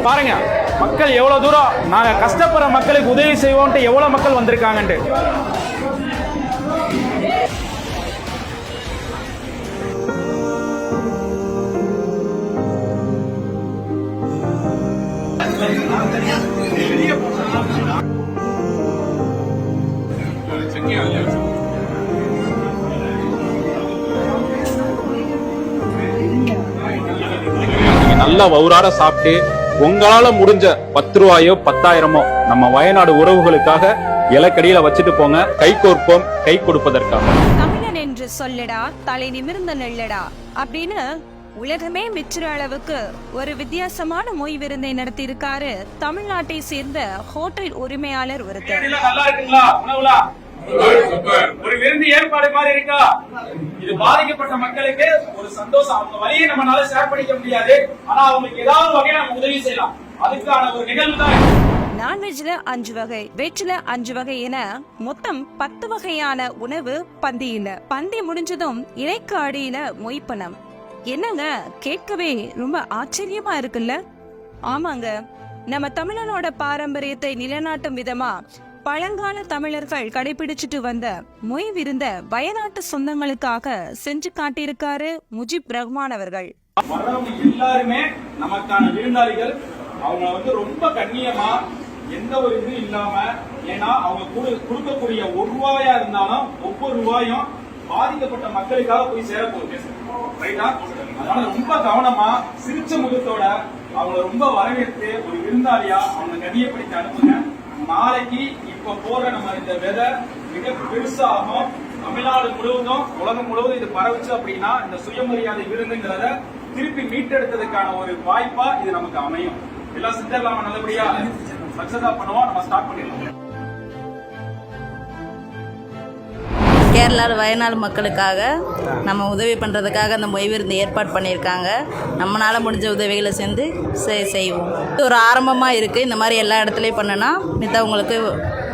பாருங்க மக்கள் எவ்வளவு தூரம் நாங்க கஷ்டப்படுற மக்களுக்கு உதவி செய்வோம்ட்டு எவ்வளவு மக்கள் வந்திருக்காங்கன்ட்டு. நல்லா வவுறார சாப்பிட்டு உங்களால முடிஞ்ச 10 ரூபாயோ 10,000மோ நம்ம வயநாடு உறவுகளுக்காக இலக்கடியில வச்சுட்டு போங்க. கை கோர்ப்போம், கை கொடுப்பதற்காக. தமிழன் என்று சொல்லடா, தலை நிமிர்ந்த நெல்லடா அப்படின்னு உலகமே மெச்சுற அளவுக்கு ஒரு வித்தியாசமான மொய் விருந்தை நடத்தி இருக்காரு தமிழ்நாட்டை சேர்ந்த ஹோட்டல் உரிமையாளர் ஒருத்தர். ஒரு விருந்து ஏற்பாடு மாதிரி இருக்கா? இது பாதிக்கப்பட்ட மக்களுக்கு ஒரு சந்தோஷம். அவங்க வழியை நம்மளால ஷேர் பண்ணிக்க முடியாது, ஆனா அவங்களுக்கு ஏதாவது வகையில நம்ம உதவி செய்யலாம். அதுக்கான ஒரு நிகழ்வு தான். நான்வெஜ்ல 5 வகை, வெஜ்ல 5 வகை என மொத்தம் 10 வகையான உணவு பந்தியில. பந்தி முடிஞ்சதும் இலைக்கு அடியில மொய்ப்பணம். என்னங்க, கேட்கவே ரொம்ப ஆச்சரியமா இருக்குல்ல? ஆமாங்க, நம்ம தமிழனோட பாரம்பரியத்தை நிலைநாட்டும் விதமா பழங்கால தமிழர்கள் கடைபிடிச்சிட்டு வந்த மொய் விருந்த வயநாட்டு சொந்தங்களுக்காக செஞ்சு காட்டியிருக்காரு முஜிப் ரஹ்மான் அவர்கள். எல்லாருமே நமக்கான விருந்தாளிகள். அவங்க ரொம்ப கண்ணியமா எந்த ஒரு இது இல்லாம, ஏன்னா அவங்க கொடுக்கக்கூடிய 1 ரூபாயா இருந்தாலும் ஒவ்வொரு ரூபாயும் பாதிக்கப்பட்ட மக்களுக்காக போய் சேர போகுது. அதனால ரொம்ப கவனமா சிரிச்ச முகத்தோட அவங்க ரொம்ப வரவேற்று ஒரு விருந்தாளியா அவங்க கண்ணியப்படுத்தி அனுப்புங்க. நாளைக்கு இப்ப போற நம்ம இந்த விதை மிக பெருசாகும். தமிழ்நாடு முழுவதும் உலகம் முழுவதும் இது பரவுச்சு அப்படின்னா இந்த சுயமரியாதை விருந்துங்கிறத திருப்பி மீட்டெடுத்ததுக்கான ஒரு வாய்ப்பா இது நமக்கு அமையும். எல்லாம் செஞ்சிடலாமா? நல்லபடியா சக்சஸா பண்ணுவோம். நம்ம ஸ்டார்ட் பண்ணிடலாம். கேரளாவில் வயநாடு மக்களுக்காக நம்ம உதவி பண்ணுறதுக்காக அந்த மொய் விருந்து ஏற்பாடு பண்ணியிருக்காங்க. நம்மளால் முடிஞ்ச உதவிகளை செஞ்சு செய்வோம். இது ஒரு ஆரம்பமாக இருக்குது. இந்த மாதிரி எல்லா இடத்துலையும் பண்ணுனா மித்தவங்களுக்கு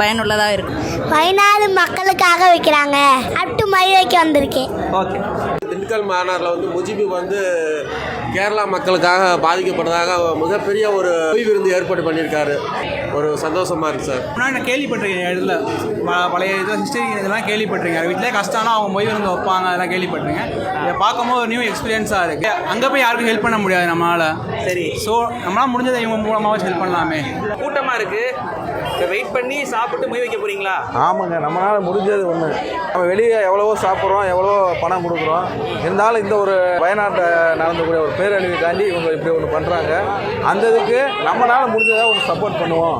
பயனுள்ளதாக இருக்கும். வயநாடு மக்களுக்காக வைக்கிறாங்க. அட்டு மை வைக்க வந்திருக்கேன். ஓகே. திண்டுக்கல் மாநகரில் முஜிபு கேரளா மக்களுக்காக பாதிக்கப்பட்டதாக மிகப்பெரிய ஒரு மொய் விருந்து ஏற்பாடு பண்ணியிருக்காரு. ஒரு சந்தோஷமா இருக்கு சார். நான் கேள்விப்பட்டிருக்கேன். இடத்துல பழைய ஹிஸ்டரி இதெல்லாம் கேள்விப்பட்டிருக்கேன். வீட்டிலே கஷ்டம்னா அவங்க மொய் விருந்து வைப்பாங்க, அதெல்லாம் கேள்விப்பட்டிருக்கேன். இதை பார்க்கும்போது ஒரு நியூ எக்ஸ்பீரியன்ஸாக இருக்குது. அங்கே போய் யாருக்கும் ஹெல்ப் பண்ண முடியாது நம்மளால். சரி, ஸோ நம்மளால் முடிஞ்சதை இவங்க மூலமாக ஹெல்ப் பண்ணலாமே. கூட்டமாக இருக்குது, வெயிட் பண்ணி சாப்பிட்டு மொய் வைக்க போகிறீங்களா? ஆமாங்க, நம்மளால் முடிஞ்சது ஒன்று. நம்ம வெளியே எவ்வளவோ சாப்பிட்றோம், எவ்வளோ பணம் கொடுக்குறோம். இருந்தாலும் இந்த ஒரு வயநாட்டை நடந்தக்கூடிய ஒரு பேரழிவுக்காண்டி இவங்க இப்படி ஒன்று பண்ணுறாங்க. அந்த இதுக்கு நம்மளால் முடிஞ்சதாக ஒரு சப்போர்ட் பண்ணுவோம்.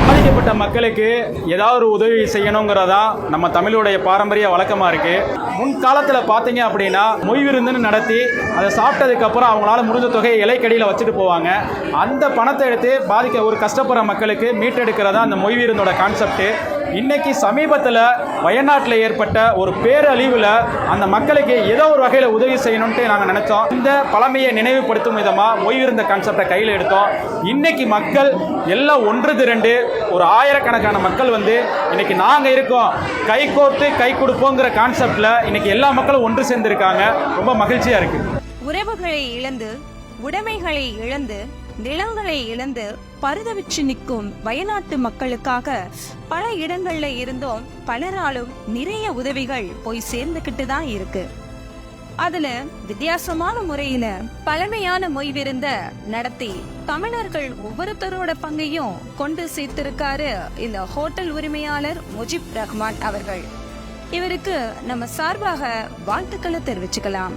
பாதிக்கப்பட்ட மக்களுக்கு ஏதாவது ஒரு உதவி செய்யணுங்கிறதா நம்ம தமிழுடைய பாரம்பரிய வழக்கமா இருக்கு. முன்காலத்தில் பார்த்தீங்க அப்படின்னா மொய் விருந்துன்னு நடத்தி அதை சாப்பிட்டதுக்கு அப்புறம் அவங்களால முடிஞ்ச தொகையை இலைக்கடியில் வச்சுட்டு போவாங்க. அந்த பணத்தை எடுத்து ஒரு கஷ்டப்படுற மக்களுக்கு மீட்டெடுக்கிறதா அந்த மொய் விருந்தோட கான்செப்ட். இன்னைக்கு சமீபத்தில் வயநாட்டில் ஏற்பட்ட ஒரு பேரழிவில் அந்த மக்களுக்கு ஏதோ ஒரு வகையில் உதவி செய்யணும்ட்டு நாங்கள் நினைச்சோம். இந்த பழமையை நினைவுபடுத்தும் விதமாக மொய் விருந்த கான்செப்டை கையில் எடுத்தோம். இன்னைக்கு மக்கள் எல்லாம் ஒன்று திரண்டு ஒரு ஆயிரக்கணக்கான மக்கள் இன்னைக்கு நாங்கள் இருக்கோம், கை கோர்த்து கை கொடுப்போங்கிற கான்செப்டில் இன்னைக்கு எல்லா மக்களும் ஒன்று சேர்ந்திருக்காங்க. ரொம்ப மகிழ்ச்சியாக இருக்கு. உறவுகளை இழந்து, உடைமைகளை இழந்து, நிலங்களை இழந்து பரிதவிச்சு நிற்கும் வயநாட்டு மக்களுக்காக பல இடங்கள்ல இருந்தும் பலராலும் நிறைய உதவிகள் போய் சேர்ந்துகிட்டு தான் இருக்கு. அதுல வித்தியாசமான முறையில பழமையான மொய் விருந்த நடத்தி தமிழர்கள் ஒவ்வொருத்தரோட பங்கையும் கொண்டு சேர்த்திருக்காரு இந்த ஹோட்டல் உரிமையாளர் முஜிப் ரஹ்மான் அவர்கள். இவருக்கு நம்ம சார்பாக வாழ்த்துக்களை தெரிவிச்சுக்கலாம்.